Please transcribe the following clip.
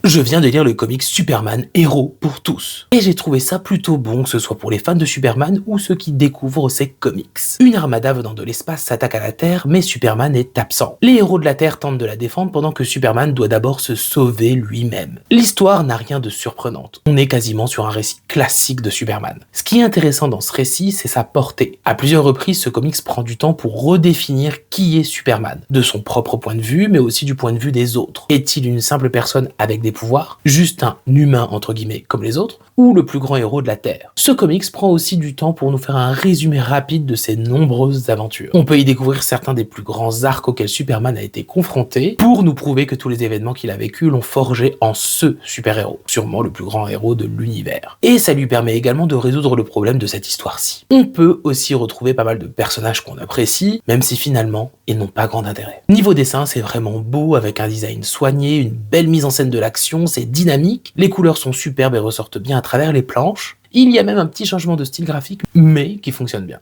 Je viens de lire le comic Superman Héros pour tous. Et j'ai trouvé ça plutôt bon, que ce soit pour les fans de Superman ou ceux qui découvrent ces comics. Une armada venant de l'espace s'attaque à la Terre, mais Superman est absent. Les héros de la Terre tentent de la défendre pendant que Superman doit d'abord se sauver lui-même. L'histoire n'a rien de surprenante. On est quasiment sur un récit classique de Superman. Ce qui est intéressant dans ce récit, c'est sa portée. À plusieurs reprises, ce comics prend du temps pour redéfinir qui est Superman, de son propre point de vue, mais aussi du point de vue des autres. Est-il une simple personne avec des pouvoirs, juste un humain entre guillemets comme les autres, ou le plus grand héros de la Terre? Ce comics prend aussi du temps pour nous faire un résumé rapide de ses nombreuses aventures. On peut y découvrir certains des plus grands arcs auxquels Superman a été confronté, pour nous prouver que tous les événements qu'il a vécu l'ont forgé en ce super-héros, sûrement le plus grand héros de l'univers. Et ça lui permet également de résoudre le problème de cette histoire-ci. On peut aussi retrouver pas mal de personnages qu'on apprécie, même si finalement, ils n'ont pas grand intérêt. Niveau dessin, c'est vraiment beau, avec un design soigné, une belle mise en scène de l'action, c'est dynamique, les couleurs sont superbes et ressortent bien à travers les planches. Il y a même un petit changement de style graphique, mais qui fonctionne bien.